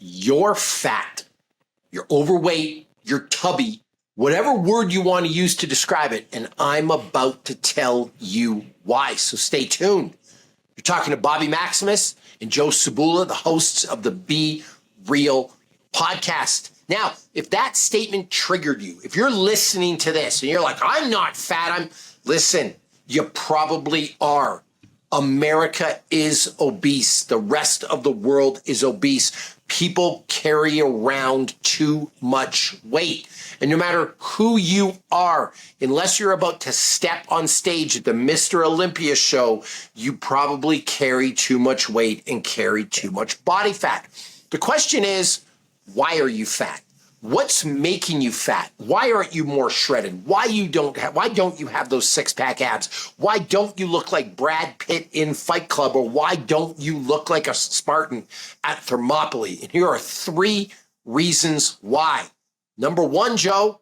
you're fat, you're overweight, you're tubby, whatever word you want to use to describe it. And I'm about to tell you why. So stay tuned. You're talking to Bobby Maximus and Joe Cebula, the hosts of the Be Real podcast. Now, if that statement triggered you, if you're listening to this and you're like, I'm not fat, listen, you probably are. America is obese. The rest of the world is obese. People carry around too much weight. And no matter who you are, unless you're about to step on stage at the Mr. Olympia show, you probably carry too much weight and carry too much body fat. The question is, why are you fat? What's making you fat? Why aren't you more shredded? Why don't you have those six-pack abs? Why don't you look like Brad Pitt in Fight Club? Or why don't you look like a Spartan at Thermopylae? And here are 3 reasons why. Number 1, Joe,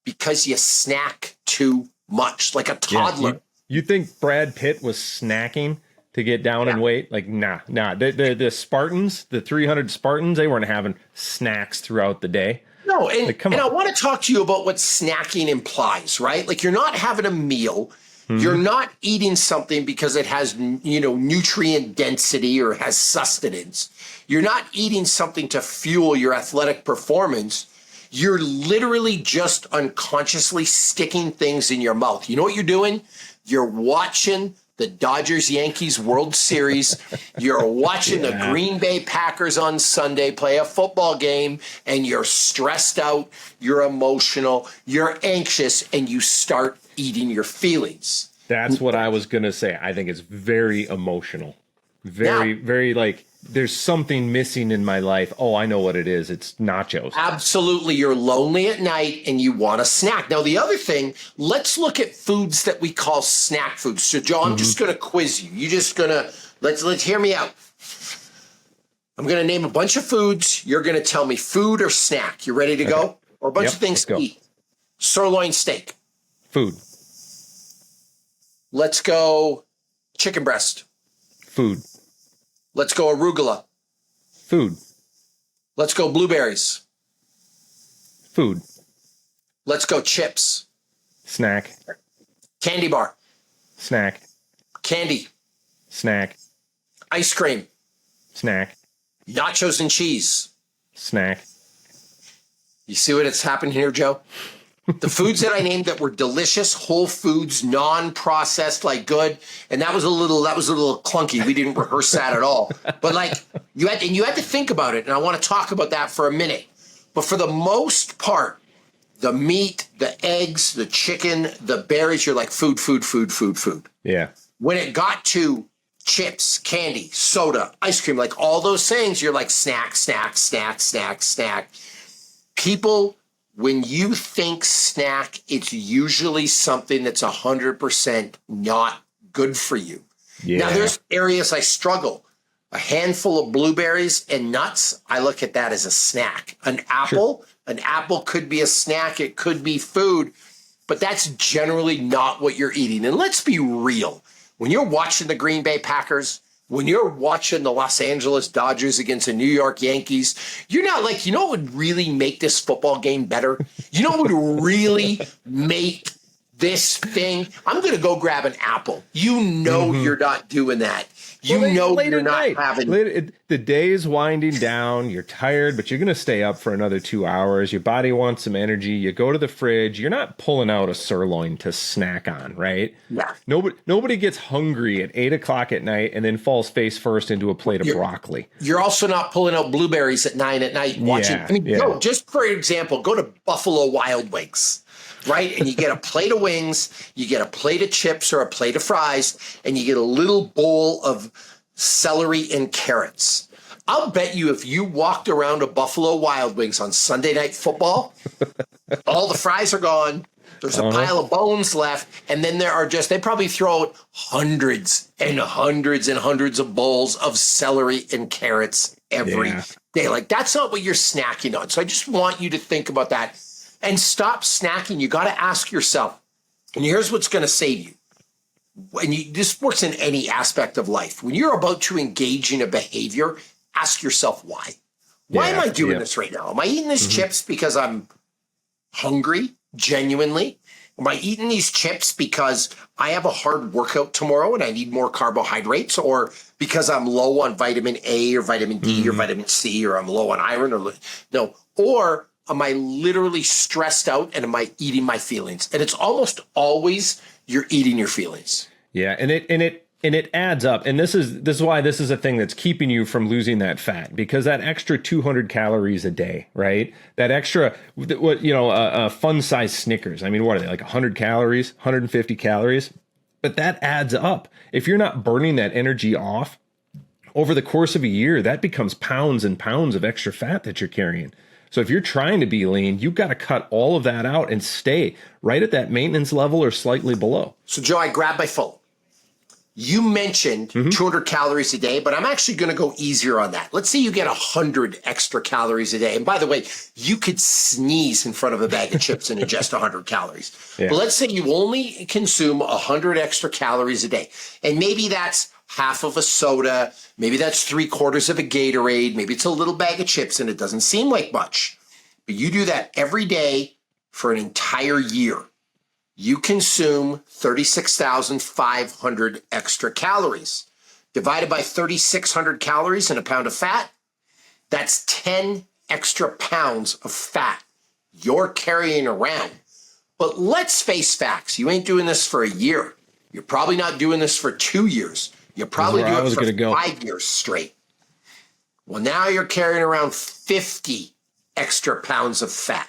because you snack too much, like a toddler. Yeah, you think Brad Pitt was snacking to get down in weight? Like, nah. The Spartans, the 300 Spartans, they weren't having snacks throughout the day. No, and, like, I want to talk to you about what snacking implies, right? Like, you're not having a meal. Mm-hmm. You're not eating something because it has, nutrient density or has sustenance. You're not eating something to fuel your athletic performance. You're literally just unconsciously sticking things in your mouth. You know what you're doing? You're watching the Dodgers-Yankees World Series. You're watching the Green Bay Packers on Sunday play a football game, and you're stressed out, you're emotional, you're anxious, and you start eating your feelings. That's what I was going to say. I think it's very emotional. Very like, there's something missing in my life. Oh, I know what it is. It's nachos. Absolutely. You're lonely at night and you want a snack. Now, the other thing, let's look at foods that we call snack foods. So, Joe, I'm just going to quiz you. You're just going to, let's hear me out. I'm going to name a bunch of foods. You're going to tell me food or snack. You ready to go? Or a bunch of things to eat. Sirloin steak. Food. Let's go chicken breast. Food. Let's go arugula. Food. Let's go blueberries. Food. Let's go chips. Snack. Candy bar. Snack. Candy. Snack. Ice cream. Snack. Nachos and cheese. Snack. You see what it's happened here, Joe? The foods that I named that were delicious, whole foods, non-processed, like good, and that was a little clunky. We didn't rehearse that at all. But like you had to think about it, and I want to talk about that for a minute. But for the most part, the meat, the eggs, the chicken, the berries, you're like food. Yeah. When it got to chips, candy, soda, ice cream, like all those things, you're like snack. People, when you think snack, it's usually something that's 100% not good for you. Yeah. Now, there's areas I struggle. A handful of blueberries and nuts, I look at that as a snack. An apple could be a snack. It could be food, but that's generally not what you're eating. And let's be real. When you're watching the Green Bay Packers, when you're watching the Los Angeles Dodgers against the New York Yankees, you're not like, what would really make this football game better? You know what would really make this thing? I'm going to go grab an apple. You're not doing that. You're not having... The day is winding down. You're tired, but you're going to stay up for another 2 hours. Your body wants some energy. You go to the fridge. You're not pulling out a sirloin to snack on, right? Yeah. Nobody gets hungry at 8 o'clock at night and then falls face first into a plate of broccoli. You're also not pulling out blueberries at 9 at night watching. Go, just for example, go to Buffalo Wild Wings. Right? And you get a plate of wings, you get a plate of chips or a plate of fries, and you get a little bowl of celery and carrots. I'll bet you if you walked around a Buffalo Wild Wings on Sunday Night Football, all the fries are gone. There's a pile of bones left. And then they probably throw out hundreds and hundreds and hundreds of bowls of celery and carrots every day. Like, that's not what you're snacking on. So I just want you to think about that. And stop snacking. You got to ask yourself, and here's what's going to save you. This works in any aspect of life. When you're about to engage in a behavior, ask yourself why. Why am Yeah, I doing yeah. this right now? Am I eating these chips because I'm hungry, genuinely? Am I eating these chips because I have a hard workout tomorrow and I need more carbohydrates, or because I'm low on vitamin A or vitamin D or vitamin C, or I'm low on iron, or no? Or am I literally stressed out and am I eating my feelings? And it's almost always you're eating your feelings. Yeah, and it adds up. And this is why this is a thing that's keeping you from losing that fat, because that extra 200 calories a day, right? That extra, a fun size Snickers. I mean, what are they, like 100 calories, 150 calories? But that adds up. If you're not burning that energy off over the course of a year, that becomes pounds and pounds of extra fat that you're carrying. So if you're trying to be lean, you've got to cut all of that out and stay right at that maintenance level or slightly below. So, Joe, I grabbed my phone. You mentioned 200 calories a day, but I'm actually going to go easier on that. Let's say you get 100 extra calories a day. And by the way, you could sneeze in front of a bag of chips and ingest 100 calories. Yeah. But let's say you only consume 100 extra calories a day. And maybe that's half of a soda. Maybe that's 3/4 of a Gatorade. Maybe it's a little bag of chips, and it doesn't seem like much. But you do that every day for an entire year. You consume 36,500 extra calories. Divided by 3,600 calories and a pound of fat, that's 10 extra pounds of fat you're carrying around. But let's face facts. You ain't doing this for a year. You're probably not doing this for 2 years. You're probably doing it for 5 years straight. Well, now you're carrying around 50 extra pounds of fat.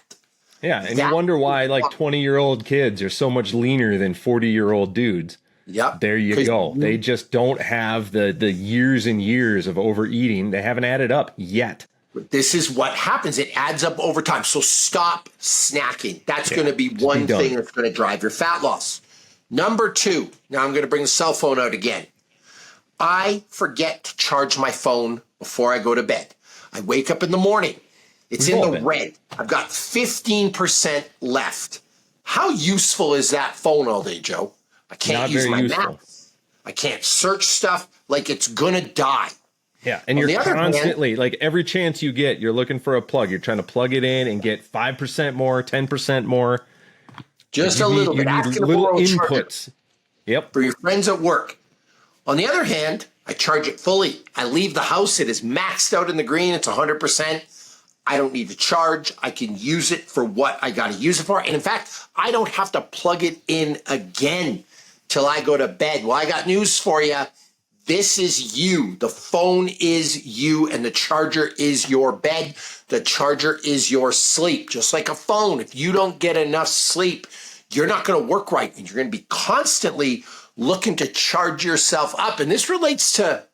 Yeah, and you wonder why like 20-year-old kids are so much leaner than 40-year-old dudes. Yep. There you go. They just don't have the years and years of overeating. They haven't added up yet. This is what happens. It adds up over time. So stop snacking. That's going to be one thing that's going to drive your fat loss. Number 2, now I'm going to bring the cell phone out again. I forget to charge my phone before I go to bed. I wake up in the morning. It's in the red. I've got 15% left. How useful is that phone all day, Joe? I can't use my map. I can't search stuff. Like, it's going to die. Yeah, and you're constantly, like, every chance you get, you're looking for a plug. You're trying to plug it in and get 5% more, 10% more. Just a little bit. You need little inputs. Yep. For your friends at work. On the other hand, I charge it fully. I leave the house. It is maxed out in the green. It's 100%. I don't need to charge. I can use it for what I got to use it for. And in fact, I don't have to plug it in again till I go to bed. Well, I got news for you. This is you. The phone is you, and the charger is your bed. The charger is your sleep. Just like a phone, if you don't get enough sleep, you're not going to work right, and you're going to be constantly looking to charge yourself up. And this relates to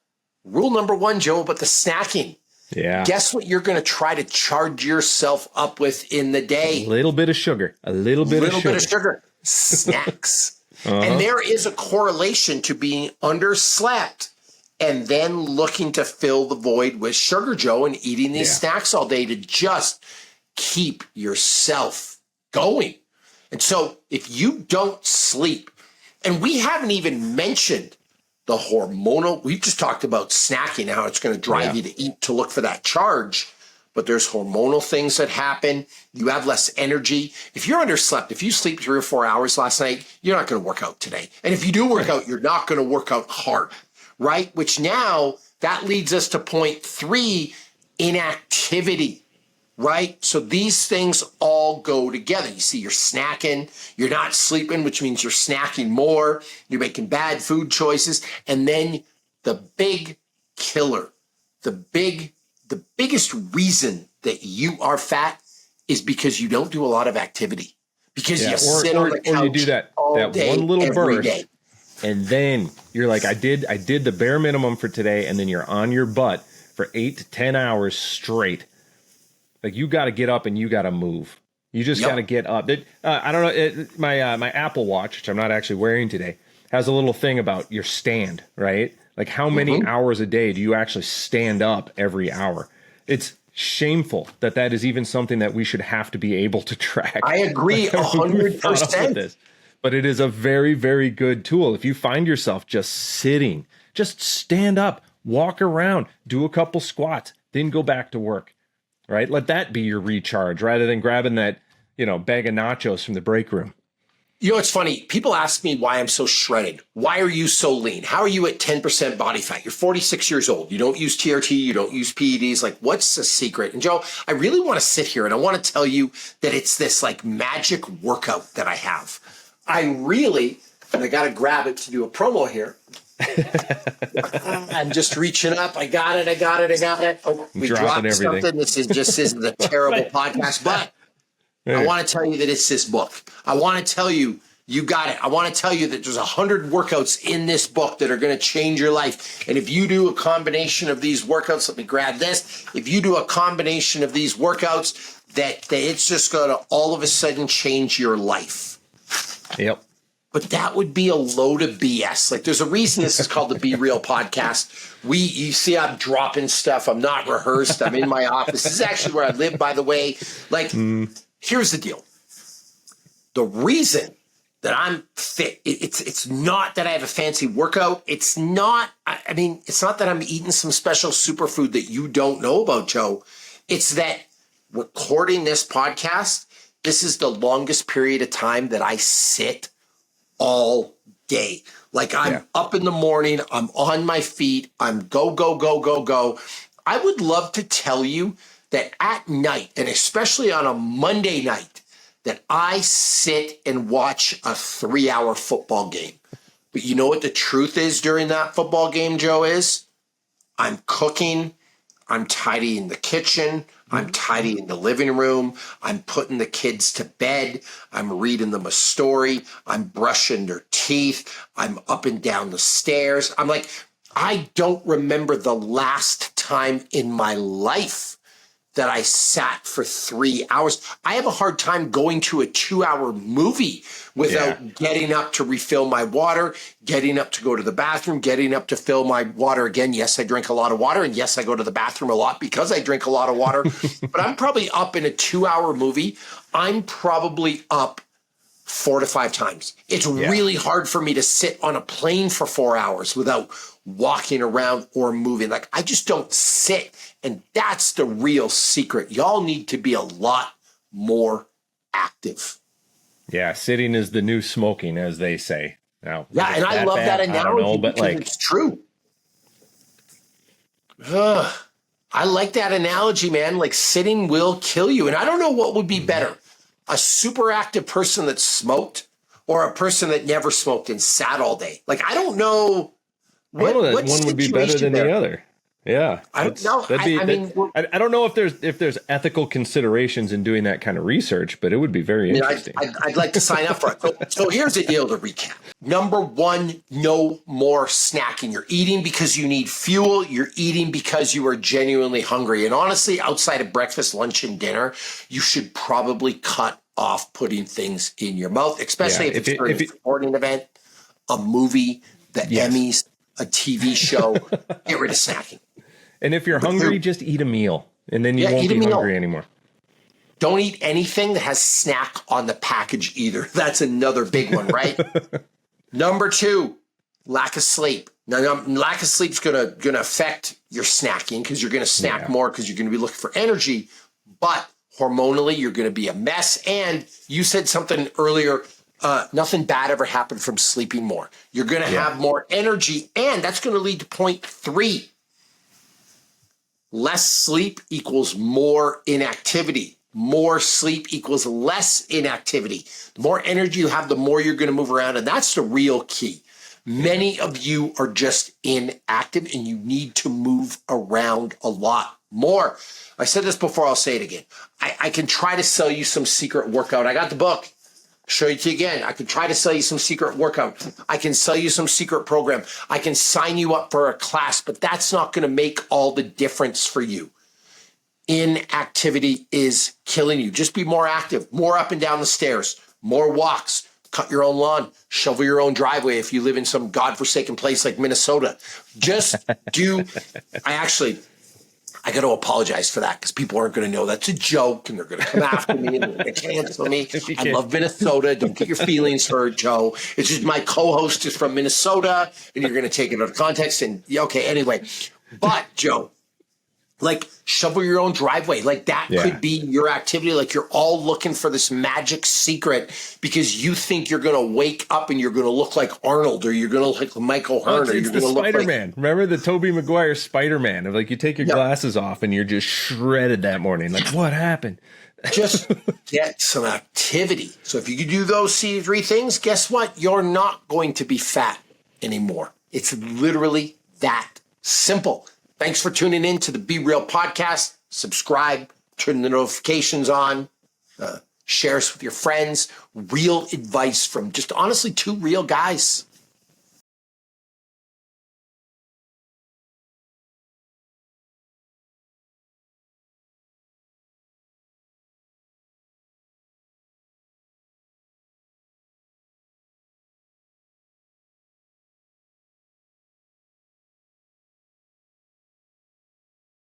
rule number 1, Joe, about the snacking. Yeah. Guess what you're going to try to charge yourself up with in the day? A little bit of sugar. A little bit of sugar. Snacks. And there is a correlation to being underslept and then looking to fill the void with sugar, Joe, and eating these snacks all day to just keep yourself going. And so if you don't sleep, and we haven't even mentioned the hormonal, we just talked about snacking, how it's going to drive you to eat to look for that charge. But there's hormonal things that happen. You have less energy. If you're underslept, if you sleep 3 or 4 hours last night, you're not going to work out today. And if you do work out, you're not going to work out hard, right? Which now that leads us to point 3, inactivity. Right? So these things all go together. You see, you're snacking, you're not sleeping, which means you're snacking more, you're making bad food choices. And then the big killer, the biggest reason that you are fat is because you don't do a lot of activity. Because you sit on the couch or you do that one little burst, day. And then you're like, I did the bare minimum for today, and then you're on your butt for 8 to 10 hours straight. Like, you got to get up and you got to move. You just got to get up. I don't know. My Apple Watch, which I'm not actually wearing today, has a little thing about your stand, right? Like, how many hours a day do you actually stand up every hour? It's shameful that is even something that we should have to be able to track. I agree 100%. But it is a very, very good tool. If you find yourself just sitting, just stand up, walk around, do a couple squats, then go back to work. right? Let that be your recharge rather than grabbing that, bag of nachos from the break room. You know, it's funny. People ask me why I'm so shredded. Why are you so lean? How are you at 10% body fat? You're 46 years old. You don't use TRT. You don't use PEDs. Like, what's the secret? And Joe, I really want to sit here and I want to tell you that it's this like magic workout that I have. And I got to grab it to do a promo here. I'm just reaching up. I got it. Oh, we dropped something. This isn't a terrible podcast, but I want to tell you that it's this book. I want to tell you, you got it. I want to tell you that there's 100 workouts in this book that are going to change your life. And if you do a combination of these workouts, let me grab this. If you do a combination of these workouts, that it's just going to all of a sudden change your life. Yep. But that would be a load of BS. Like, there's a reason this is called the Be Real podcast. You see, I'm dropping stuff. I'm not rehearsed. I'm in my office. This is actually where I live, by the way. Like, here's the deal. The reason that I'm fit, it's not that I have a fancy workout. It's not that I'm eating some special superfood that you don't know about, Joe. It's that recording this podcast, this is the longest period of time that I sit all day. Like, I'm up in the morning, I'm on my feet, I'm go. I would love to tell you that at night, and especially on a Monday night, that I sit and watch a 3-hour football game. But you know what the truth is during that football game, Joe, is? I'm cooking, I'm tidying the kitchen, I'm tidying the living room, I'm putting the kids to bed, I'm reading them a story, I'm brushing their teeth, I'm up and down the stairs. I'm like, I don't remember the last time in my life that I sat for 3 hours. I have a hard time going to a 2-hour movie without getting up to refill my water, getting up to go to the bathroom, getting up to fill my water again. Yes, I drink a lot of water, and yes, I go to the bathroom a lot because I drink a lot of water. But I'm probably up in a 2-hour movie. I'm probably up 4 to 5 times. It's really hard for me to sit on a plane for 4 hours without walking around or moving. Like, I just don't sit. And that's the real secret. Y'all need to be a lot more active. Yeah, sitting is the new smoking, as they say. Now, and I love that analogy because it's true. I like that analogy, man. Like, sitting will kill you. And I don't know what would be better, a super active person that smoked or a person that never smoked and sat all day. Like, I don't know. What one would be better than the other. Yeah, I don't know. I don't know if there's ethical considerations in doing that kind of research, but it would be very interesting. I'd like to sign up for it. So here's the deal to recap. Number one, no more snacking. You're eating because you need fuel. You're eating because you are genuinely hungry. And honestly, outside of breakfast, lunch, and dinner, you should probably cut off putting things in your mouth, especially if it's during a sporting event, a movie, the Emmys, a TV show. Get rid of snacking. And if you're hungry, just eat a meal, and then you won't be hungry anymore. Don't eat anything that has snack on the package either. That's another big one, right? Number 2, lack of sleep. Now, lack of sleep is gonna affect your snacking because you're gonna snack more because you're gonna be looking for energy. But hormonally, you're gonna be a mess. And you said something earlier. Nothing bad ever happened from sleeping more. You're going to have more energy, and that's going to lead to point 3. Less sleep equals more inactivity. More sleep equals less inactivity. The more energy you have, the more you're going to move around, and that's the real key. Many of you are just inactive, and you need to move around a lot more. I said this before, I'll say it again. I can try to sell you some secret workout. I got the book. Show it to you again. I can try to sell you some secret workout. I can sell you some secret program. I can sign you up for a class, but that's not going to make all the difference for you. Inactivity is killing you. Just be more active, more up and down the stairs, more walks, cut your own lawn, shovel your own driveway if you live in some godforsaken place like Minnesota. Just I got to apologize for that because people aren't going to know that's a joke and they're going to come after me and they're going to cancel me. I love Minnesota. Don't get your feelings hurt, Joe. It's just my co-host is from Minnesota and you're going to take it out of context. And anyway. But, Joe, Like shovel your own driveway. Like that could be your activity. Like you're all looking for this magic secret because you think you're going to wake up and you're going to look like Arnold or you're going to look like Michael Hearn. It's you're the going to look Spider-Man. like, remember the Tobey Maguire Spider-Man of like you take your glasses off and you're just shredded that morning. Like what happened? Just get some activity. So if you can do those three things, guess what? You're not going to be fat anymore. It's literally that simple. Thanks for tuning in to the Be Real podcast. Subscribe, turn the notifications on, share us with your friends. Real advice from just honestly two real guys.